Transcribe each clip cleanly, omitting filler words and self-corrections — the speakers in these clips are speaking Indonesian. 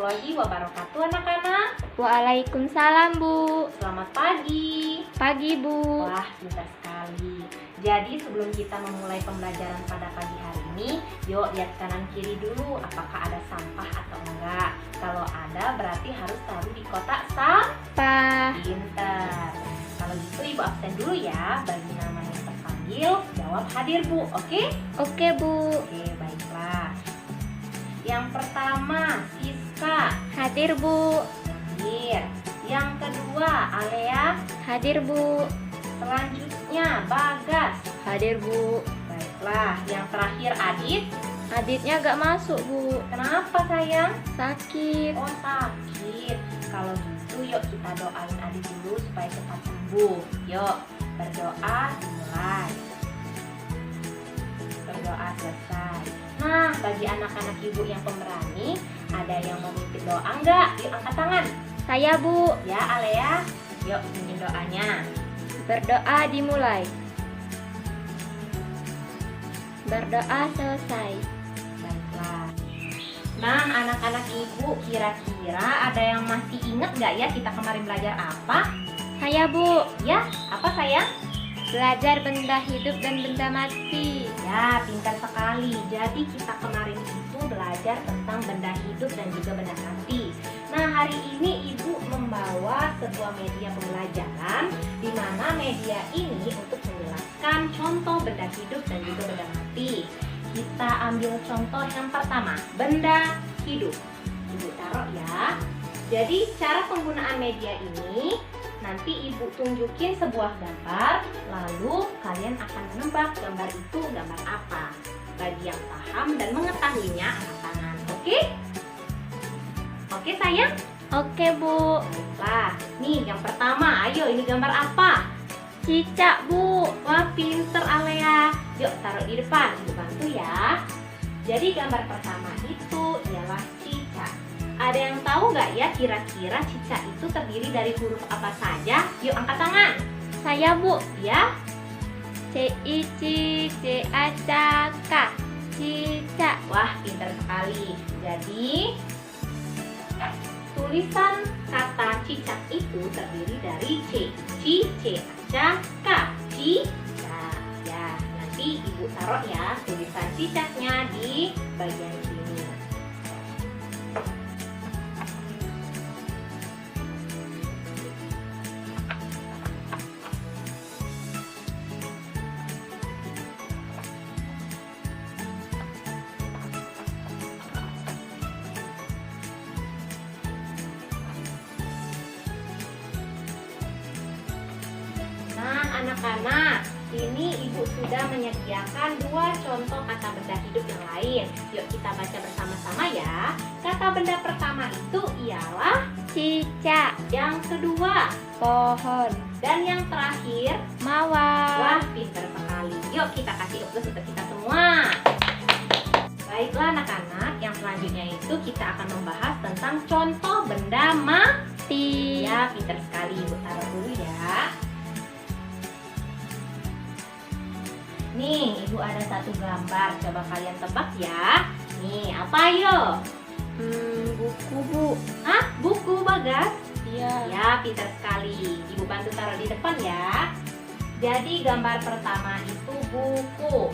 warahmatullahi wabarakatuh anak-anak. Waalaikumsalam, Bu. Selamat pagi. Pagi, Bu. Wah, pintar sekali. Jadi sebelum kita memulai pembelajaran pada pagi hari ini, yuk lihat kanan kiri dulu apakah ada sampah atau enggak. Kalau ada berarti harus taruh di kotak sampah. Pintar. Kalau gitu Ibu absen dulu ya. Bagi nama yang terpanggil, jawab hadir Bu, oke? Oke, Bu. Oke, baiklah. Yang pertama, Siska. Hadir, Bu. Hadir. Yang kedua, Alea. Hadir, Bu. Selanjutnya, Bagas. Hadir, Bu. Baiklah, yang terakhir, Adit. Aditnya gak masuk, Bu. Kenapa sayang? Sakit. Oh, sakit. Kalau gitu yuk kita doain Adit dulu supaya cepat sembuh. Yuk, berdoa dimulai. Berdoa selesai. Nah, bagi anak-anak ibu yang pemberani, ada yang mau memimpin doa enggak? Yuk angkat tangan. Saya, Bu. Ya, Alea. Yuk, pimpin doanya. Berdoa dimulai. Berdoa selesai. Baiklah. Nah, anak-anak ibu, kira-kira ada yang masih ingat nggak ya kita kemarin belajar apa? Saya, Bu. Ya, apa sayang? Belajar benda hidup dan benda mati. Ya, pintar sekali. Jadi kita kemarin itu belajar tentang benda hidup dan juga benda mati. Nah, hari ini Ibu membawa sebuah media pembelajaran di mana media ini untuk menjelaskan contoh benda hidup dan juga benda mati. Kita ambil contoh yang pertama, benda hidup. Ibu taruh ya. Jadi, cara penggunaan media ini nanti Ibu tunjukin sebuah gambar, lalu kalian akan menebak gambar itu gambar apa. Bagi yang paham dan mengetahuinya, angkat tangan. Oke? Oke sayang? Oke, Bu. Baiklah. Nih yang pertama, ayo ini gambar apa? Cicak, Bu. Wah, pinter Alea. Yuk taruh di depan, Ibu bantu ya. Jadi gambar pertama itu ialah cicak. Ada yang tahu nggak ya kira-kira cicak itu terdiri dari huruf apa saja? Yuk angkat tangan. Saya, Bu. Ya, C-I-C, C-A-C-K. Cicak. wah pintar sekali. Jadi tulisan kata cicak itu terdiri dari C, C, K, cicak. Ya, nanti Ibu taruh ya tulisan cicaknya di bagian sini. Nah, anak-anak, ini Ibu sudah menyediakan dua contoh kata benda hidup yang lain. Yuk kita baca bersama-sama ya. Kata benda pertama itu ialah Cicak. yang kedua, Pohon. dan yang terakhir, Mawar. wah pintar sekali. Yuk kita kasih upload untuk kita semua. Baiklah anak-anak, yang selanjutnya itu kita akan membahas tentang contoh benda mati. Ya, pintar sekali. Ibu taruh dulu ya. Nih, Ibu ada satu gambar. Coba kalian tebak ya. Nih, apa yo? Buku, Bu. Hah? Buku, Bagas? Iya. Ya, pintar sekali. Ibu bantu taruh di depan ya. Jadi gambar pertama itu buku.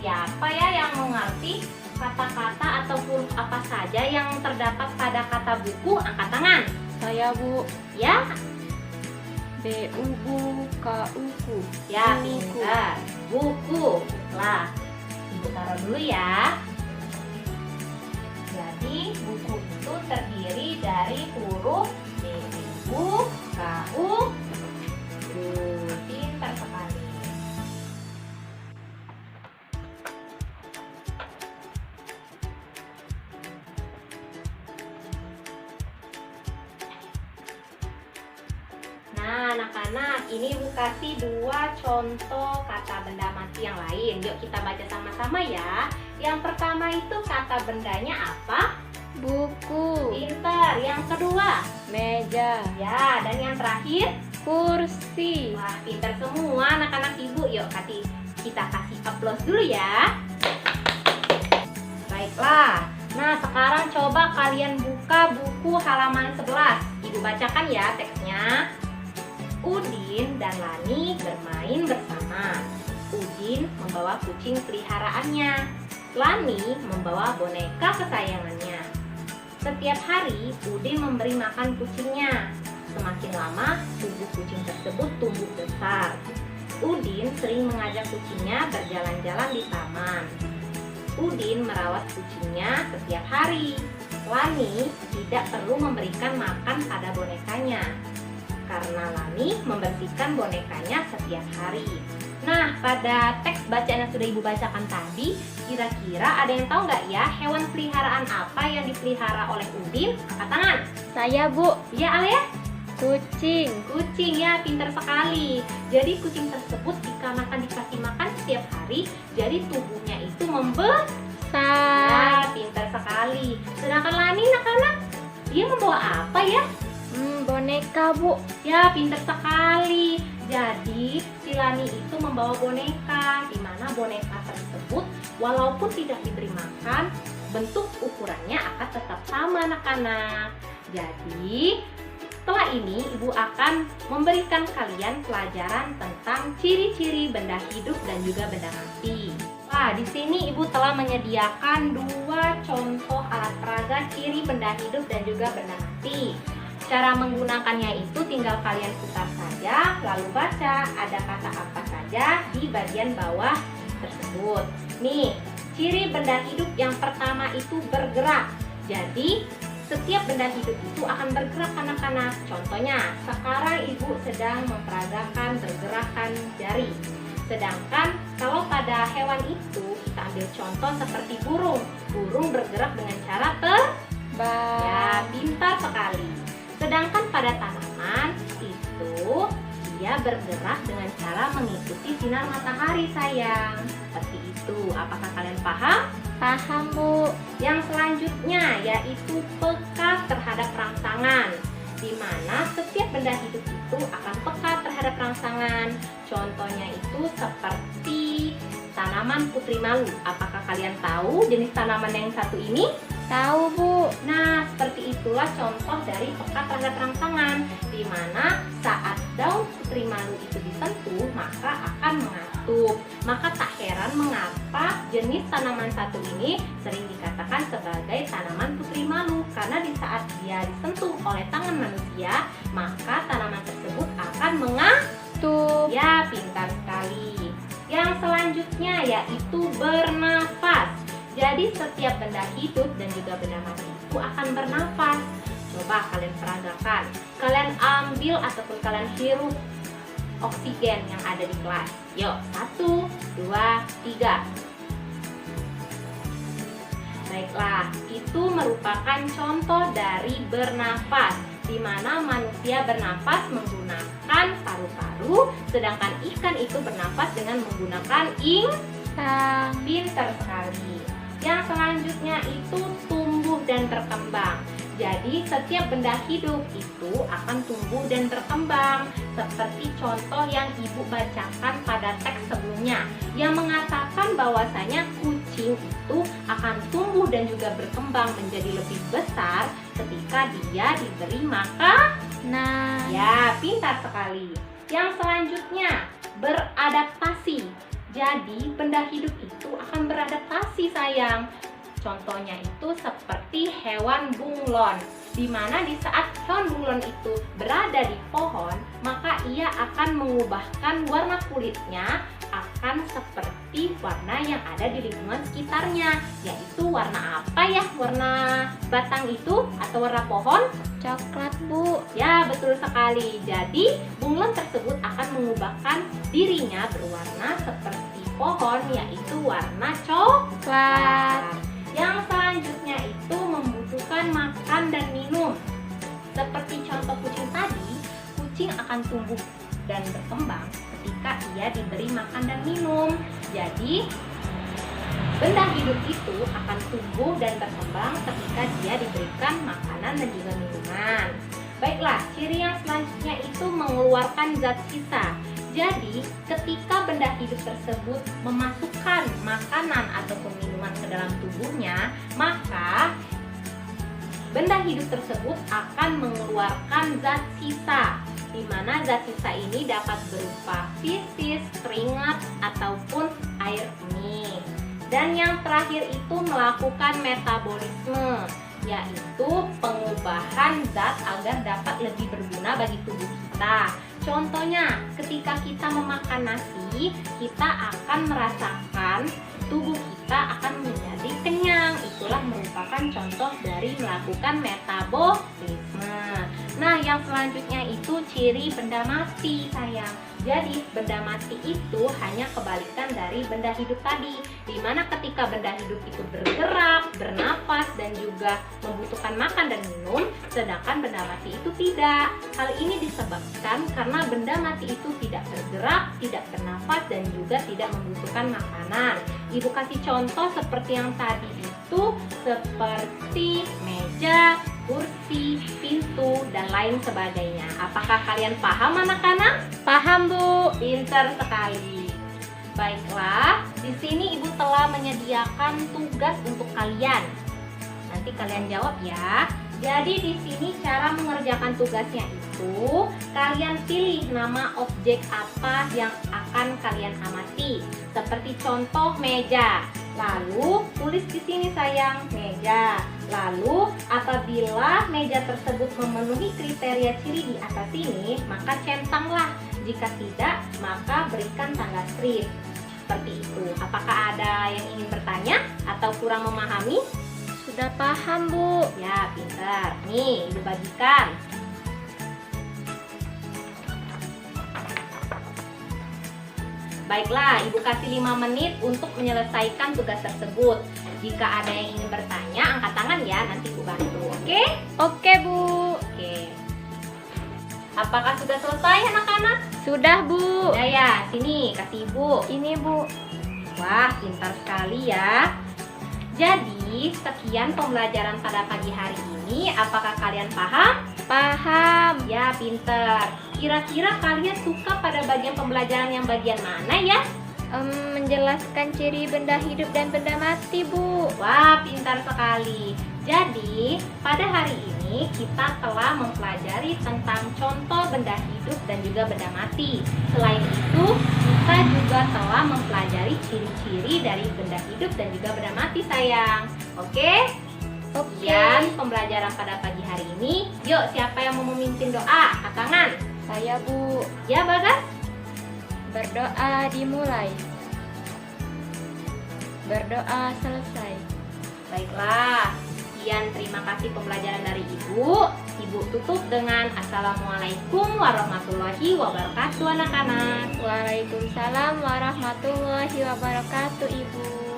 Siapa ya yang mengerti kata-kata atau huruf apa saja yang terdapat pada kata buku? Angkat tangan. Saya, Bu. Ya, B-U-Bu, K-U-Ku. ya Buku. pintar. Buku. Lah, Ibu taruh dulu ya. Jadi buku itu terdiri dari huruf B, U, K, U. Pintar sekali. Nah, anak-anak, ini Ibu kasih dua contoh kata benda mati yang lain. Yuk kita baca sama-sama ya. Yang pertama itu kata bendanya apa? Buku. Pintar. Yang kedua? Meja. Ya, dan yang terakhir? Kursi. Wah, pintar semua anak-anak Ibu. Yuk kita kasih aplaus dulu ya. Baiklah. Nah, sekarang coba kalian buka buka buku halaman 11. Ibu bacakan ya teksnya. Udin dan Lani bermain bersama. Udin membawa kucing peliharaannya. Lani membawa boneka kesayangannya. Setiap hari Udin memberi makan kucingnya. Semakin lama tubuh kucing tersebut tumbuh besar. Udin sering mengajak kucingnya berjalan-jalan di taman. Udin merawat kucingnya setiap hari. Lani tidak perlu memberikan makan pada bonekanya karena Lani membersihkan bonekanya setiap hari. Nah, pada teks bacaan yang sudah Ibu bacakan tadi, kira-kira ada yang tahu nggak ya hewan peliharaan apa yang dipelihara oleh Udin? Angkat tangan. Saya, Bu. Iya, Alia? Kucing. Kucing, ya, pintar sekali. Jadi kucing tersebut dikarenakan dikasih makan setiap hari, jadi tubuhnya itu membesar. Ya, pintar sekali. Sedangkan Lani, anak-anak, dia membawa apa ya? Boneka, Bu. Ya, pintar sekali. Jadi, si Lani itu membawa boneka, di mana boneka tersebut walaupun tidak diberi makan, bentuk ukurannya akan tetap sama, anak-anak. Jadi, setelah ini Ibu akan memberikan kalian pelajaran tentang ciri-ciri benda hidup dan juga benda mati. Nah, di sini Ibu telah menyediakan 2 contoh alat peraga ciri benda hidup dan juga benda mati. Cara menggunakannya itu tinggal kalian putar saja, lalu baca ada kata apa saja di bagian bawah tersebut. Nih, ciri benda hidup yang pertama itu bergerak. Jadi, setiap benda hidup itu akan bergerak, anak-anak. Contohnya, sekarang Ibu sedang memperagakan pergerakan jari. Sedangkan kalau pada hewan itu, kita ambil contoh seperti burung. Burung bergerak dengan cara terbang. Ya, pintar sekali. Sedangkan pada tanaman itu dia bergerak dengan cara mengikuti sinar matahari, sayang. Seperti itu. Apakah kalian paham? Paham, Bu. Yang selanjutnya yaitu peka terhadap rangsangan, di mana setiap benda hidup itu akan peka terhadap rangsangan. Contohnya itu seperti tanaman putri malu. Apakah kalian tahu jenis tanaman yang satu ini? Tahu, Bu. Nah, seperti itulah contoh dari peka terhadap rangsangan, di mana saat daun putri malu itu disentuh, maka akan mengatup. Maka tak heran mengapa jenis tanaman satu ini sering dikatakan sebagai tanaman putri malu, karena di saat dia disentuh oleh tangan manusia, maka tanaman tersebut akan mengatup. Ya, pintar sekali. Yang selanjutnya yaitu bernafas. Jadi setiap benda hidup dan juga benda mati itu akan bernafas. Coba kalian peragakan. Kalian ambil ataupun kalian hirup oksigen yang ada di kelas. Yuk, 1, 2, 3. Baiklah, itu merupakan contoh dari bernafas, di mana manusia bernafas menggunakan paru-paru, sedangkan ikan itu bernafas dengan menggunakan insang. Pintar sekali. Yang selanjutnya itu tumbuh dan berkembang. Jadi setiap benda hidup itu akan tumbuh dan berkembang, seperti contoh yang Ibu bacakan pada teks sebelumnya, yang mengatakan bahwasanya kucing itu akan tumbuh dan juga berkembang menjadi lebih besar ketika dia diberi makan. Nah, Ya, pintar sekali. Yang selanjutnya, beradaptasi. Jadi, benda hidup itu akan beradaptasi, sayang. Contohnya itu seperti hewan bunglon, di mana di saat hewan bunglon itu berada di pohon, maka ia akan mengubahkan warna kulitnya akan seperti warna yang ada di lingkungan sekitarnya. Yaitu warna apa ya? Warna batang itu atau warna pohon? coklat, Bu. Ya, betul sekali. Jadi, bunglon tersebut akan mengubahkan dirinya berwarna seperti pohon, yaitu warna coklat. Yang selanjutnya itu membutuhkan makan dan minum. Seperti contoh kucing tadi, kucing akan tumbuh dan berkembang ketika ia diberi makan dan minum. Jadi, benda hidup itu akan tumbuh dan berkembang ketika dia diberikan makanan dan juga minuman. Baiklah, ciri yang selanjutnya itu mengeluarkan zat sisa. Jadi, ketika benda hidup tersebut memasukkan makanan ataupun minuman ke dalam tubuhnya, maka benda hidup tersebut akan mengeluarkan zat sisa, di mana zat sisa ini dapat berupa fesis, keringat, ataupun air kening. Dan yang terakhir itu melakukan metabolisme, yaitu pengubahan zat agar dapat lebih berguna bagi tubuh kita. Contohnya, ketika kita memakan nasi, kita akan merasakan tubuh kita akan menjadi kenyang. Itulah merupakan contoh dari melakukan metabolisme. Nah, yang selanjutnya itu ciri benda mati, sayang. Jadi, benda mati itu hanya kebalikan dari benda hidup tadi, di mana ketika benda hidup itu bergerak, bernapas, dan juga membutuhkan makan dan minum, sedangkan benda mati itu tidak. Hal ini disebabkan karena benda mati itu tidak bergerak, tidak bernapas, dan juga tidak membutuhkan makanan. Ibu kasih contoh seperti yang tadi itu, seperti meja, kursi, pintu, dan lain sebagainya. Apakah kalian paham anak-anak? Paham, Bu. Pintar sekali. Baiklah, di sini Ibu telah menyediakan tugas untuk kalian. Nanti kalian jawab ya. Jadi di sini cara mengerjakan tugasnya itu, kalian pilih nama objek apa yang akan kalian amati. Seperti contoh meja. Lalu tulis di sini sayang, meja. Lalu apabila meja tersebut memenuhi kriteria ciri di atas ini, maka centanglah. Jika tidak, maka berikan tanda strip. Seperti itu. Apakah ada yang ingin bertanya atau kurang memahami? Sudah paham, Bu. Ya, pintar. Nih, Ibu bagikan. Baiklah, Ibu kasih 5 menit untuk menyelesaikan tugas tersebut. Jika ada yang ingin bertanya, angkat tangan ya, nanti Ibu bantu. Oke? Oke, Bu. Oke. Apakah sudah selesai anak-anak? Sudah, Bu. Sudah ya, sini kasih Ibu. Ini, Bu. Wah, pintar sekali ya. Jadi, sekian pembelajaran pada pagi hari ini. Apakah kalian paham? Paham. Ya, pintar. Kira-kira kalian suka pada bagian pembelajaran yang bagian mana ya? Menjelaskan ciri benda hidup dan benda mati, Bu. Wah, pintar sekali. Jadi, pada hari ini kita telah mempelajari tentang contoh benda hidup dan juga benda mati. Selain itu, kita juga telah mempelajari ciri-ciri dari benda hidup dan juga benda mati, sayang. Oke? Oke. Sekian pembelajaran pada pagi hari ini. Yuk, siapa yang mau memimpin doa? Angkat tangan. Saya, Bu. Ya, Bagas? Berdoa dimulai. Berdoa selesai. Baiklah. Sekian, terima kasih pembelajaran dari Ibu. Ibu tutup dengan Assalamualaikum warahmatullahi wabarakatuh, anak-anak. Waalaikumsalam warahmatullahi wabarakatuh, Ibu.